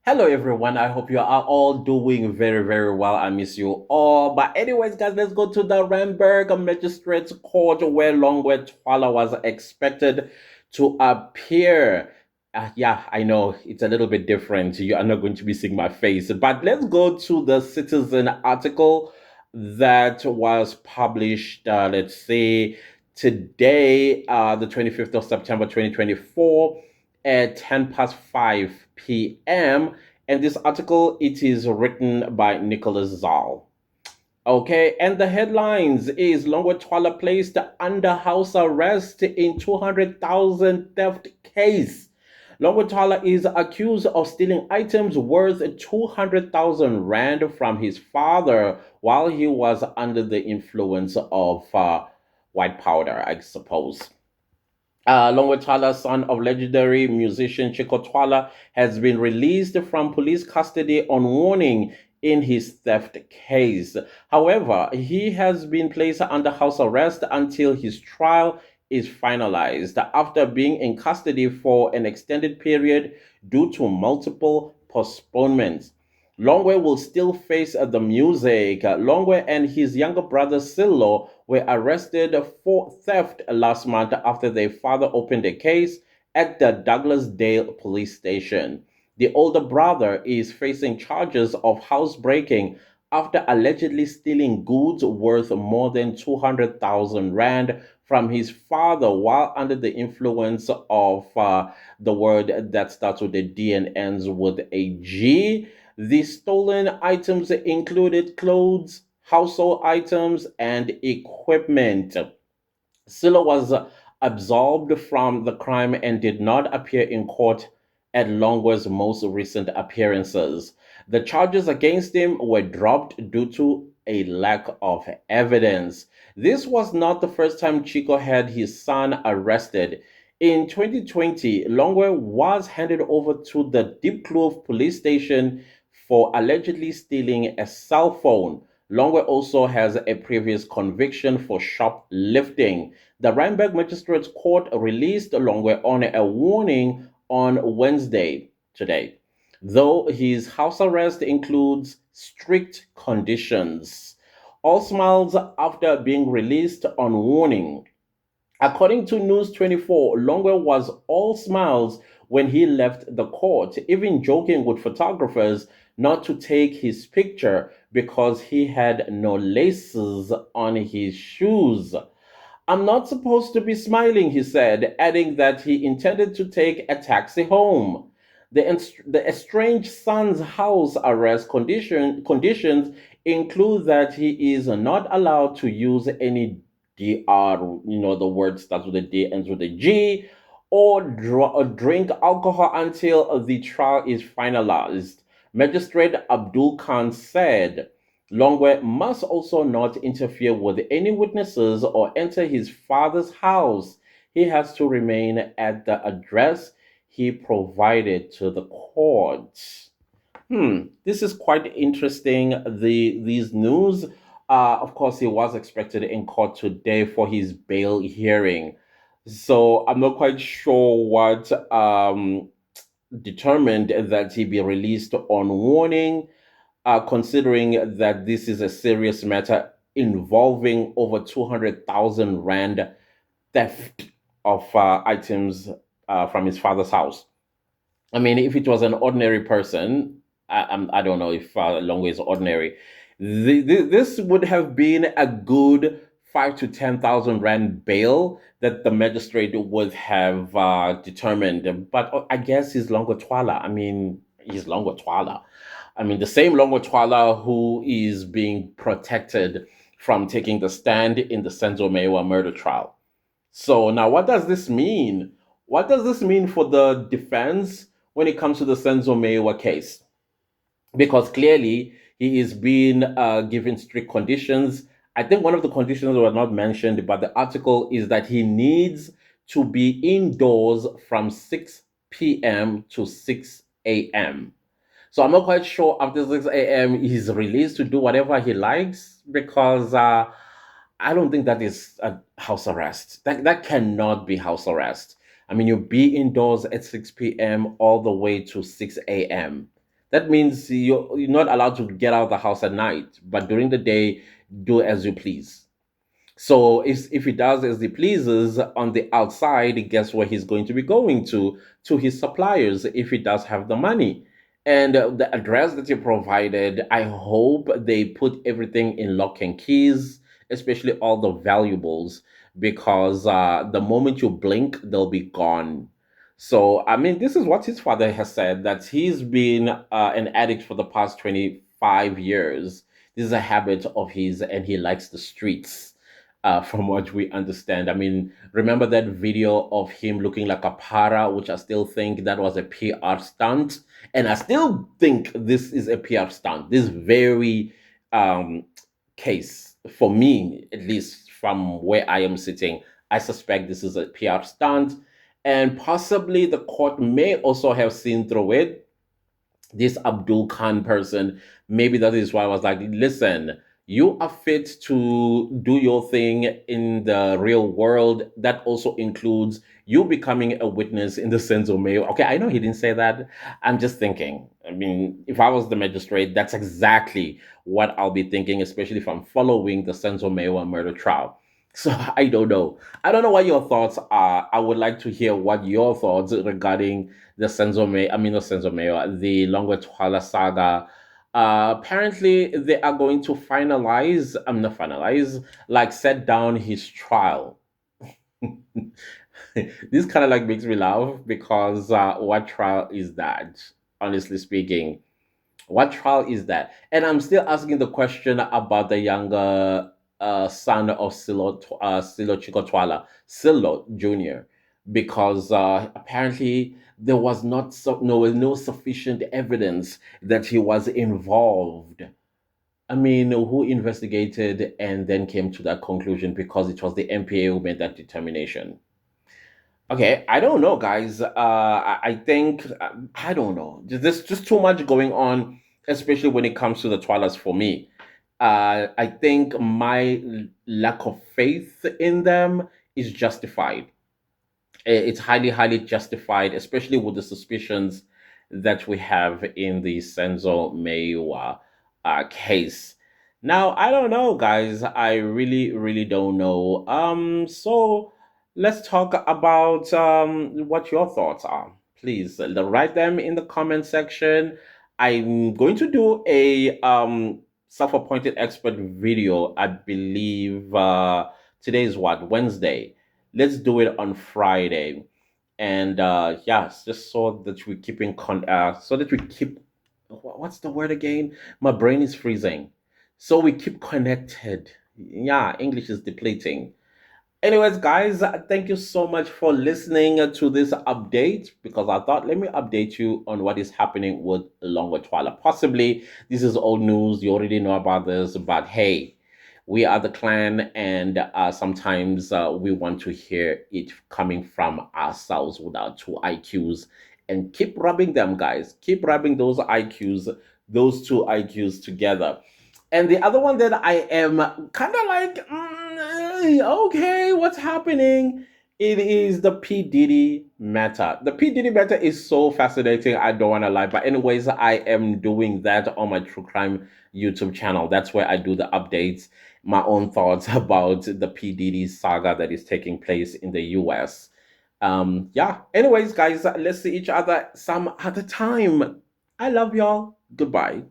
Hello everyone, I hope you are all doing very well. I miss you all. But anyways, guys, let's go to the Ramberg Magistrates Court where Longwe Twala was expected to appear. Yeah, I know it's a little bit different. You are not going to be seeing my face, but let's go to the Citizen article that was published, let's say, today, the 25th of September 2024 at 10 past 5 p.m. And this article, it is written by Nicholas Zal. Okay, and the headlines is Longwe Twala placed under house arrest in 200,000 theft case. Longwe Twala is accused of stealing items worth 200,000 rand from his father while he was under the influence of white powder, I suppose. Longwe Twala, son of legendary musician Chico Twala, has been released from police custody on warning in his theft case. However, he has been placed under house arrest until his trial is finalized after being in custody for an extended period due to multiple postponements. Longwe will still face the music. Longwe and his younger brother Silo were arrested for theft last month after their father opened a case at the Douglasdale police station. The older brother is facing charges of housebreaking after allegedly stealing goods worth more than 200,000 rand from his father while under the influence of the word that starts with a D and ends with a G. The stolen items included clothes, household items, and equipment. Silla was absolved from the crime and did not appear in court at Longwe's most recent appearances. The charges against him were dropped due to a lack of evidence. This was not the first time Chico had his son arrested. In 2020, Longwe was handed over to the Deep Kloof police station for allegedly stealing a cell phone. Longwe also has a previous conviction for shoplifting. The Randburg Magistrates Court released Longwe on a warning on Wednesday today, though his house arrest includes strict conditions. All smiles after being released on warning. According to News 24, Longwell was all smiles when he left the court, even joking with photographers not to take his picture because he had no laces on his shoes. I'm not supposed to be smiling, he said, adding that he intended to take a taxi home. The estranged son's house arrest conditions include that he is not allowed to use any DR, the word starts with a D, ends with a G, or drink alcohol until the trial is finalized. Magistrate Abdul Khan said. Longwe must also not interfere with any witnesses or enter his father's house. He has to remain at the address he provided to the court. This is quite interesting. These news. Of course, he was expected in court today for his bail hearing. So I'm not quite sure what determined that he be released on warning, considering that this is a serious matter involving over 200,000 rand theft of items from his father's house. I mean, if it was an ordinary person, I don't know if Longway is ordinary. This would have been a good 5 to 10,000 rand bail that the magistrate would have determined. But I guess he's Longo Twala. I mean, he's Longo Twala. I mean, the same Longo Twala who is being protected from taking the stand in the Senzo Mewa murder trial. So now, what does this mean? What does this mean for the defense when it comes to the Senzo Mewa case? Because clearly he is being given strict conditions. I think one of the conditions were not mentioned, but the article is that he needs to be indoors from 6 p.m. to 6 a.m. So I'm not quite sure after 6 a.m. he's released to do whatever he likes because I don't think that is a house arrest. That cannot be house arrest. I mean, you be indoors at 6 p.m. all the way to 6 a.m. That means you're not allowed to get out of the house at night, but during the day, do as you please. So if he does as he pleases on the outside, guess where he's going to be going to? To his suppliers, if he does have the money. And the address that you provided, I hope they put everything in lock and keys, especially all the valuables, because the moment you blink, they'll be gone. So, I mean, this is what his father has said, that he's been an addict for the past 25 years. This is a habit of his, and he likes the streets, from what we understand. I mean, remember that video of him looking like a para, which I still think that was a PR stunt. And I still think this is a PR stunt. This very um, case, for me, at least from where I am sitting, I suspect this is a PR stunt. And possibly the court may also have seen through it, this Abdul Khan person. Maybe that is why I was like, listen, you are fit to do your thing in the real world. That also includes you becoming a witness in the sense of mayo. Okay, I know he didn't say that. I'm just thinking. I mean, if I was the magistrate, that's exactly what I'll be thinking, especially if I'm following the Senzo Mayo murder trial. So I don't know. I don't know what your thoughts are. I would like to hear what your thoughts regarding the Senzo May, I mean, not Senzo Mayo, the Longwe Twala saga. Apparently, they are going to finalize, I'm not finalize, like set down his trial. This kind of like makes me laugh because what trial is that? Honestly speaking, what trial is that? And I'm still asking the question about the younger son of Silo Chico Twala, Silo Jr., because apparently there was not no sufficient evidence that he was involved. I mean, who investigated and then came to that conclusion because it was the MPA who made that determination. Okay, I don't know, guys. I think I don't know. There's just too much going on, especially when it comes to the Twilight's for me. I think my lack of faith in them is justified. It's highly, highly justified, especially with the suspicions that we have in the Senzo Meiwa case. Now, I don't know, guys. I really, really don't know. So let's talk about what your thoughts are. Please write them in the comment section. I'm going to do a self-appointed expert video. I believe today is what, Wednesday. Let's do it on Friday. And yes, just so that we keep so that we keep, what's the word again? My brain is freezing. So we keep connected. Yeah, English is depleting. Anyways, guys, thank you so much for listening to this update, because I thought, let me update you on what is happening with Longwe Twala. Possibly this is old news. You already know about this, but hey, we are the clan, and sometimes we want to hear it coming from ourselves with our two IQs. And keep rubbing them, guys. Keep rubbing those IQs, those two IQs together. And the other one that I am kind of like, okay, what's happening? It is the P. Diddy matter. The P. Diddy matter is so fascinating. I don't want to lie. But anyways, I am doing that on my True Crime YouTube channel. That's where I do the updates, my own thoughts about the P. Diddy saga that is taking place in the US. Yeah. Anyways, guys, let's see each other some other time. I love y'all. Goodbye.